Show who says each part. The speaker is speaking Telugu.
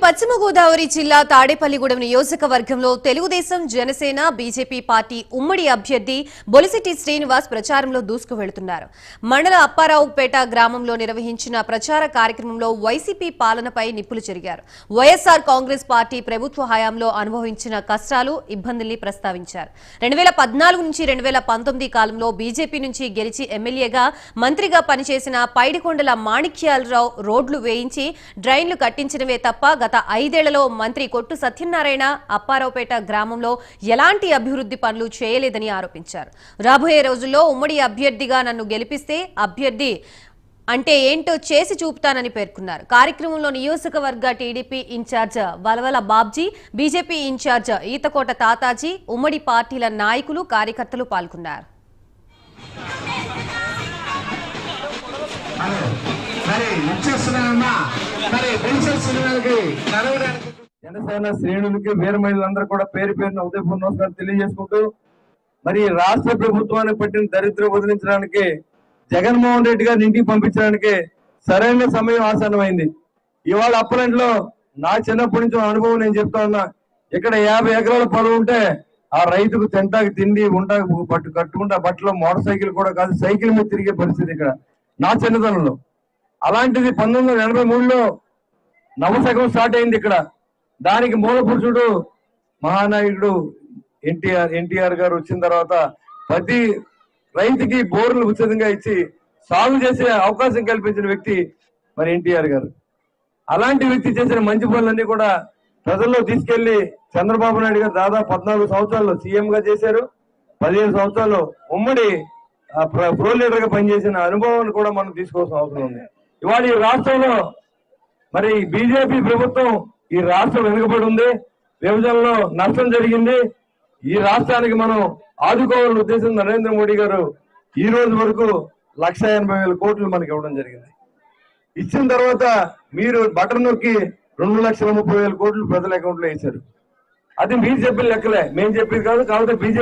Speaker 1: పశ్చిమ గోదావరి జిల్లా తాడేపల్లిగూడెం నియోజకవర్గంలో తెలుగుదేశం జనసేన బీజేపీ పార్టీ ఉమ్మడి అభ్యర్థి బొలిశెట్టి శ్రీనివాస్ ప్రచారంలో దూసుకువెళ్తున్నారు. మండల అప్పారావుపేట గ్రామంలో నిర్వహించిన ప్రచార కార్యక్రమంలో వైసీపీ పాలనపై నిప్పులు చెరిగారు. వైఎస్ఆర్ కాంగ్రెస్ పార్టీ ప్రభుత్వ హయాంలో అనుభవించిన కష్టాలు, ఇబ్బందుల్ని ప్రస్తావించారు. 2014 నుంచి 2019 కాలంలో బీజేపీ నుంచి గెలిచి ఎమ్మెల్యేగా, మంత్రిగా పనిచేసిన పైడికొండల మాణిక్యాలరావు రోడ్లు వేయించి డ్రైన్లు కట్టించినవే తప్ప గత 5 ఏళ్లలో మంత్రి కొట్టు సత్యనారాయణ అప్పారావుపేట గ్రామంలో ఎలాంటి అభివృద్ధి పనులు చేయలేదని ఆరోపించారు. రాబోయే రోజుల్లో ఉమ్మడి అభ్యర్థిగా నన్ను గెలిపిస్తే అభ్యర్థి అంటే ఏంటో చేసి చూపుతానని పేర్కొన్నారు. కార్యక్రమంలో నియోజకవర్గ TDP incharge Valavala Babji, BJP incharge Eethakota Tataji, ఉమ్మడి పార్టీల నాయకులు, కార్యకర్తలు పాల్గొన్నారు.
Speaker 2: జనసేన శ్రేణులకి వీర మహిళలందరూ కూడా పేరు పేరున ఉదయపూర్ నమస్కారం తెలియజేసుకుంటూ, మరి రాష్ట్ర ప్రభుత్వానికి పట్టిన దరిద్రం వదిలించడానికి, జగన్మోహన్ రెడ్డి గారిని ఇంటికి పంపించడానికి సరైన సమయం ఆసన్నమైంది. ఇవాళ అప్పలంట్లో నా చిన్నప్పటి నుంచి అనుభవం నేను చెప్తా ఉన్నా. ఇక్కడ 50 ఎకరాల పొలం ఉంటే ఆ రైతుకు తింటాకి తిండి, ఉంటాకి కట్టుకుంటా బట్టలు, మోటార్ సైకిల్ కూడా కాదు, సైకిల్ మీద తిరిగే పరిస్థితి ఇక్కడ నా చిన్నతనంలో. అలాంటిది 1983లో నవశకం స్టార్ట్ అయింది ఇక్కడ. దానికి మూల పురుషుడు మహానాయకుడు ఎన్టీఆర్ గారు వచ్చిన తర్వాత ప్రతి రైతుకి బోర్లు ఉచితంగా ఇచ్చి సాగు చేసే అవకాశం కల్పించిన వ్యక్తి మరి ఎన్టీఆర్ గారు. అలాంటి వ్యక్తి చేసిన మంచి పనులన్నీ కూడా ప్రజల్లో తీసుకెళ్లి చంద్రబాబు నాయుడు గారు దాదాపు 14 సంవత్సరాలు సీఎం గా చేశారు. 15 సంవత్సరాలు ఉమ్మడి ప్రో లీడర్ గా పనిచేసిన అనుభవాన్ని కూడా మనం తీసుకోవాల్సిన అవసరం ఉంది. ఇవాళ ఈ రాష్ట్రంలో మరి బీజేపీ ప్రభుత్వం ఈ రాష్ట్రం వెనుకబడి ఉంది, విభజనలో నష్టం జరిగింది. ఈ రాష్ట్రానికి మనం ఆదుకోవాలనే ఉద్దేశం నరేంద్ర మోడీ గారు ఈ రోజు వరకు 1,80,000 కోట్లు మనకి ఇవ్వడం జరిగింది. ఇచ్చిన తర్వాత మీరు బటన్ నొక్కి 2,30,30,000 కోట్లు ప్రజల అకౌంట్ లో వేశారు. అది మీరు చెప్పిన లెక్కలే, మేము చెప్పింది కాదు. కాబట్టి బీజేపీ